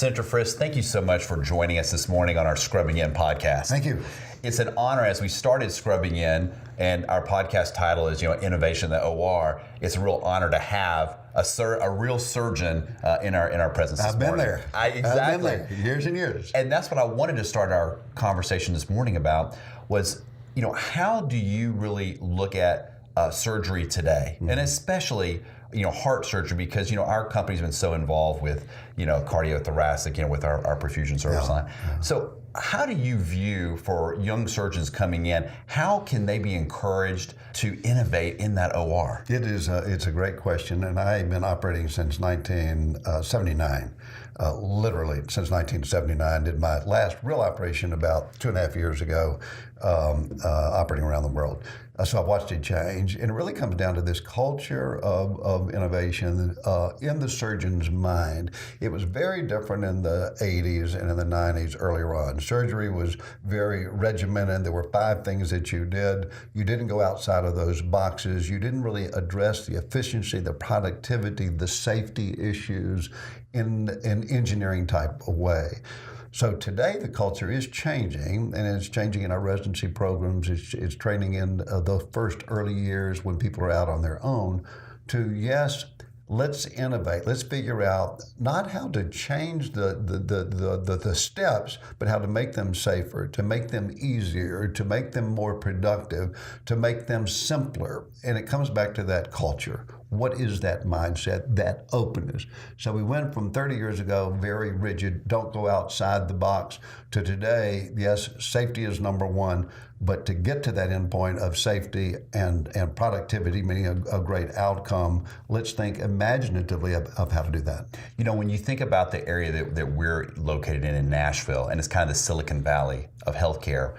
Senator Frist, thank you so much for joining us this morning on our Scrubbing In podcast. Thank you. It's an honor as we started Scrubbing In, and our podcast title is, Innovation in the OR. It's a real honor to have a real surgeon in our presence this morning. Exactly. I've been there years and years. And that's what I wanted to start our conversation this morning about was, how do you really look at surgery today, and especially heart surgery, because our company's been so involved with cardiothoracic, with our perfusion service line. So how do you view, for young surgeons coming in, how can they be encouraged to innovate in that OR? It's a great question, and I've been operating since 1979. Literally since 1979. Did my last real operation about 2.5 years ago, operating around the world. So I've watched it change, and it really comes down to this culture of innovation in the surgeon's mind. It was very different in the 80s and in the 90s earlier on. Surgery was very regimented. There were 5 things that you did. You didn't go outside of those boxes. You didn't really address the efficiency, the productivity, the safety issues in an engineering type of way. So today the culture is changing, and it's changing in our residency programs. It's training in the first early years when people are out on their own to, yes, let's innovate. Let's figure out not how to change the steps, but how to make them safer, to make them easier, to make them more productive, to make them simpler. And it comes back to that culture. What is that mindset, that openness? So we went from 30 years ago, very rigid, don't go outside the box, to today, yes, safety is number one, but to get to that endpoint of safety and productivity, meaning a great outcome, let's think imaginatively of how to do that. When you think about the area that we're located in Nashville, and it's kind of the Silicon Valley of healthcare,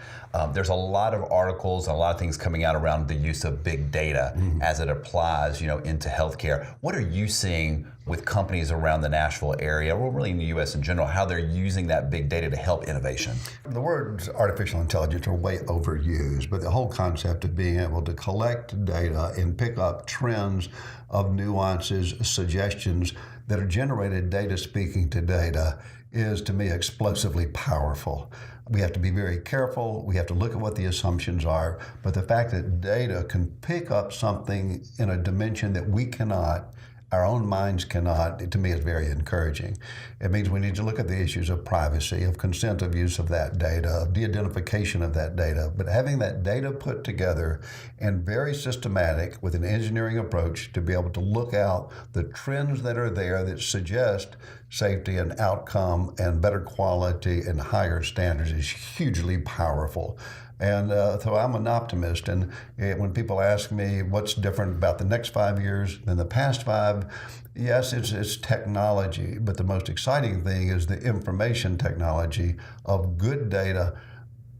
there's a lot of articles and a lot of things coming out around the use of big data as it applies, into healthcare. What are you seeing with companies around the Nashville area, or really in the U.S. in general, how they're using that big data to help innovation? The words artificial intelligence are way overused, but the whole concept of being able to collect data and pick up trends of nuances, suggestions that are generated data speaking to data is, to me, explosively powerful. We have to be very careful. We have to look at what the assumptions are. But the fact that data can pick up something in a dimension that we cannot, our own minds cannot, to me, is very encouraging. It means we need to look at the issues of privacy, of consent of use of that data, of de-identification of that data. But having that data put together and very systematic with an engineering approach to be able to look out the trends that are there that suggest safety and outcome and better quality and higher standards is hugely powerful. And so I'm an optimist, and when people ask me what's different about the next 5 years than the past 5, yes, it's technology, but the most exciting thing is the information technology of good data.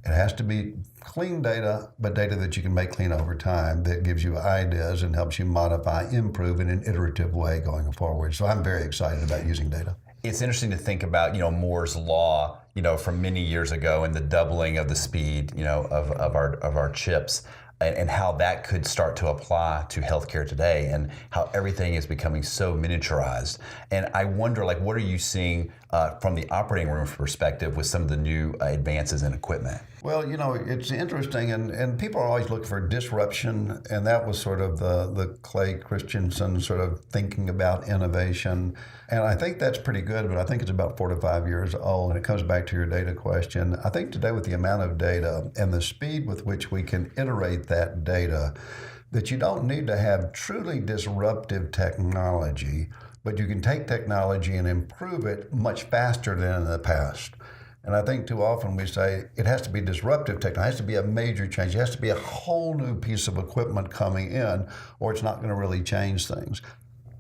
It has to be clean data, but data that you can make clean over time, that gives you ideas and helps you modify, improve in an iterative way going forward. So I'm very excited about using data. It's interesting to think about, Moore's Law, from many years ago, and the doubling of the speed, of our chips, and how that could start to apply to healthcare today, and how everything is becoming so miniaturized. And I wonder, what are you seeing from the operating room perspective with some of the new advances in equipment? Well, it's interesting, and people are always looking for disruption, and that was sort of the Clay Christensen sort of thinking about innovation. And I think that's pretty good, but I think it's about 4 to 5 years old, and it comes back to your data question. I think today, with the amount of data and the speed with which we can iterate that data, that you don't need to have truly disruptive technology, but you can take technology and improve it much faster than in the past. And I think too often we say it has to be disruptive technology, it has to be a major change, it has to be a whole new piece of equipment coming in, or it's not going to really change things.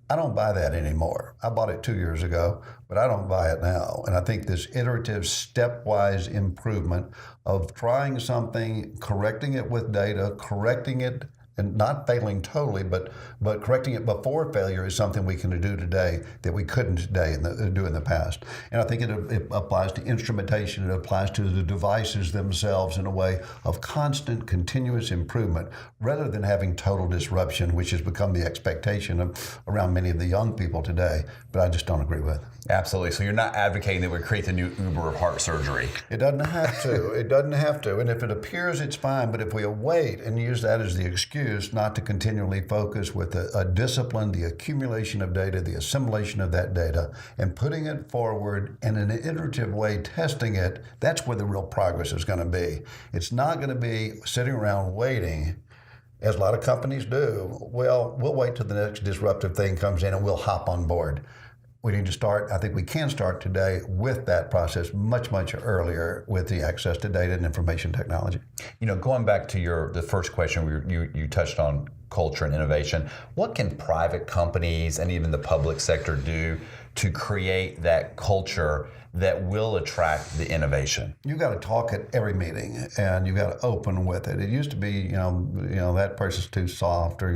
I don't buy that anymore. I bought it 2 years ago, but I don't buy it now. And I think this iterative, stepwise improvement of trying something, correcting it with data, correcting it and not failing totally, but correcting it before failure is something we can do today that we couldn't today do in the past. And I think it applies to instrumentation. It applies to the devices themselves in a way of constant, continuous improvement, rather than having total disruption, which has become the expectation around many of the young people today. But I just don't agree with. Absolutely. So you're not advocating that we create the new Uber of heart surgery. It doesn't have to. It doesn't have to. And if it appears, it's fine. But if we wait and use that as the excuse not to continually focus with a discipline, the accumulation of data, the assimilation of that data, and putting it forward in an iterative way, testing it, that's where the real progress is going to be. It's not going to be sitting around waiting, as a lot of companies do. Well, we'll wait till the next disruptive thing comes in and we'll hop on board. We need to start, I think we can start today with that process much, much earlier with the access to data and information technology. You know, going back to the first question, you touched on culture and innovation. What can private companies and even the public sector do to create that culture that will attract the innovation? You got to talk at every meeting, and you got to open with it. It used to be, you know, that person's too soft, or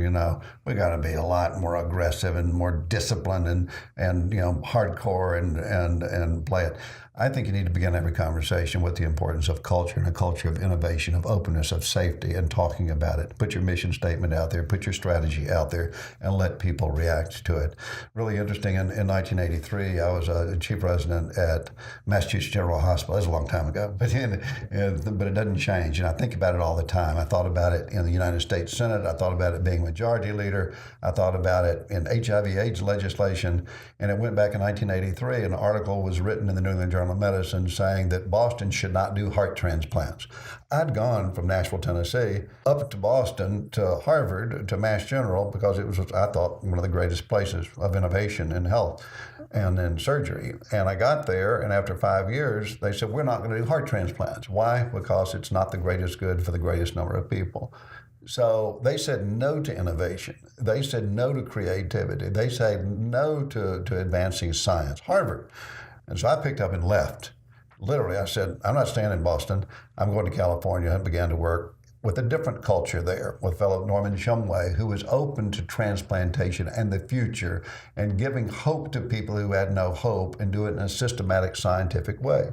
we got to be a lot more aggressive and more disciplined and hardcore and play it. I think you need to begin every conversation with the importance of culture and a culture of innovation, of openness, of safety, and talking about it. Put your mission statement out there, put your strategy out there, and let people react to it. Really interesting, in 1983, I was a chief resident at Massachusetts General Hospital. That was a long time ago, but it doesn't change, and I think about it all the time. I thought about it in the United States Senate. I thought about it being majority leader. I thought about it in HIV/AIDS legislation, and it went back in 1983. An article was written in the New England Journal of Medicine saying that Boston should not do heart transplants. I'd gone from Nashville, Tennessee, up to Boston, to Harvard, to Mass General, because it was, I thought, one of the greatest places of innovation in health and in surgery. And I got there, and after 5 years, they said, we're not going to do heart transplants. Why? Because it's not the greatest good for the greatest number of people. So they said no to innovation. They said no to creativity. They said no to advancing science. Harvard. And so I picked up and left. Literally, I said, I'm not staying in Boston. I'm going to California, and began to work with a different culture there, with fellow Norman Shumway, who was open to transplantation and the future, and giving hope to people who had no hope, and do it in a systematic, scientific way.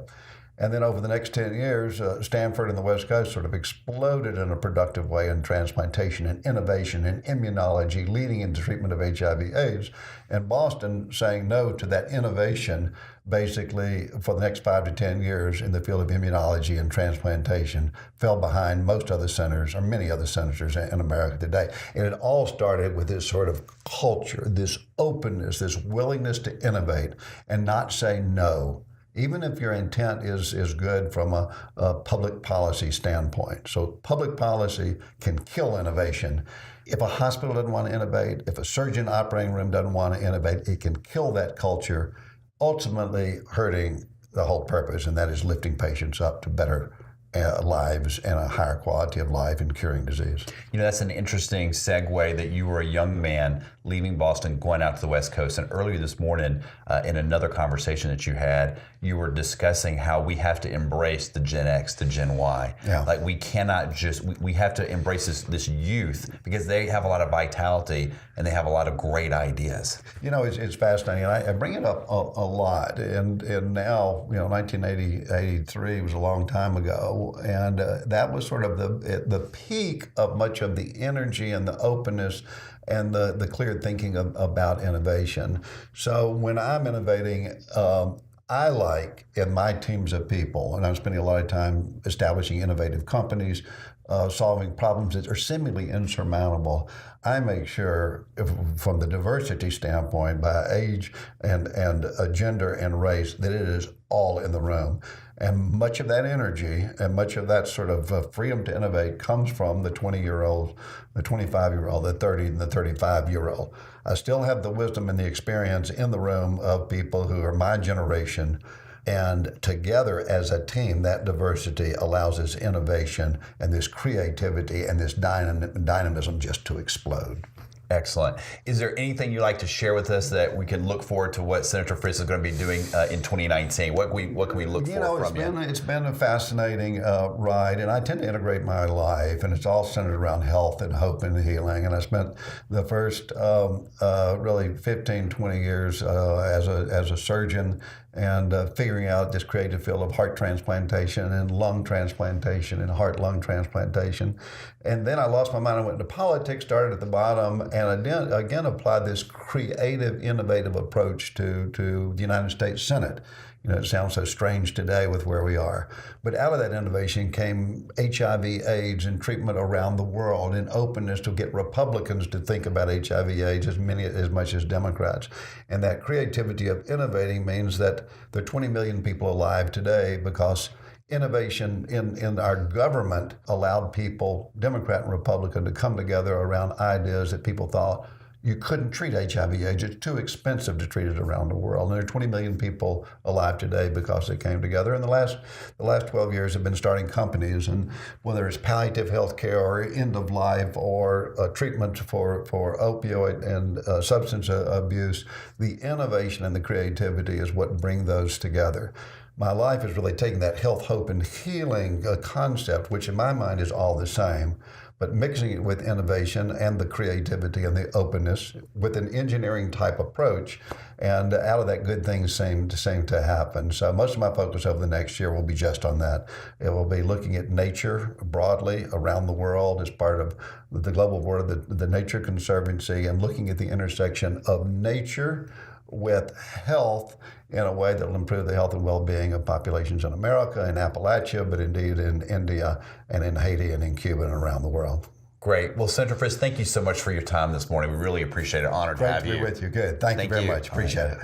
And then over the next 10 years, Stanford and the West Coast sort of exploded in a productive way in transplantation and innovation and immunology, leading into treatment of HIV/AIDS. And Boston saying no to that innovation, basically for the next 5 to 10 years in the field of immunology and transplantation, fell behind most other centers, or many other centers in America today. And it all started with this sort of culture, this openness, this willingness to innovate and not say no, even if your intent is good from a public policy standpoint. So public policy can kill innovation. If a hospital doesn't want to innovate, if a surgeon operating room doesn't want to innovate, it can kill that culture, ultimately hurting the whole purpose, and that is lifting patients up to better lives and a higher quality of life and curing disease. You know, that's an interesting segue that you were a young man leaving Boston, going out to the West Coast. And earlier this morning, in another conversation that you had, you were discussing how we have to embrace the Gen X, the Gen Y. Yeah. Like we cannot just, we have to embrace this youth, because they have a lot of vitality and they have a lot of great ideas. You know, it's fascinating. I bring it up a lot. And now, 1983 was a long time ago. And that was sort of the peak of much of the energy and the openness and the clear thinking about innovation. So when I'm innovating, I like, in my teams of people, and I'm spending a lot of time establishing innovative companies, solving problems that are seemingly insurmountable, I make sure, from the diversity standpoint, by age and gender and race, that it is all in the room. And much of that energy and much of that sort of freedom to innovate comes from the 20-year-old, the 25-year-old, the 30 and the 35-year-old. I still have the wisdom and the experience in the room of people who are my generation, and together as a team, that diversity allows this innovation and this creativity and this dynamism just to explode. Excellent. Is there anything you'd like to share with us that we can look forward to what Senator Frist is going to be doing in 2019? What can we look for from you? It's been a fascinating ride, and I tend to integrate my life, and it's all centered around health and hope and healing. And I spent the first really 15, 20 years as a surgeon and figuring out this creative field of heart transplantation and lung transplantation and heart-lung transplantation. And then I lost my mind. I went into politics, started at the bottom, and again applied this creative, innovative approach to the United States Senate. You know, it sounds so strange today with where we are. But out of that innovation came HIV/AIDS and treatment around the world, and openness to get Republicans to think about HIV/AIDS as much as Democrats. And that creativity of innovating means that there are 20 million people alive today because innovation in our government allowed people, Democrat and Republican, to come together around ideas that people thought you couldn't treat HIV/AIDS. It's too expensive to treat it around the world. And there are 20 million people alive today because they came together. And the last 12 years have been starting companies, and whether it's palliative health care or end of life or treatment for opioid and substance abuse, the innovation and the creativity is what bring those together. My life is really taking that health, hope, and healing concept, which in my mind is all the same, but mixing it with innovation and the creativity and the openness with an engineering type approach. And out of that, good things seem to happen. So most of my focus over the next year will be just on that. It will be looking at nature broadly around the world as part of the global board of the Nature Conservancy, and looking at the intersection of nature with health in a way that will improve the health and well-being of populations in America, in Appalachia, but indeed in India and in Haiti and in Cuba and around the world. Great. Well, Senator Frist, thank you so much for your time this morning. We really appreciate it. Honored to have you. Great to be with you. Good. Thank you very much. Appreciate it.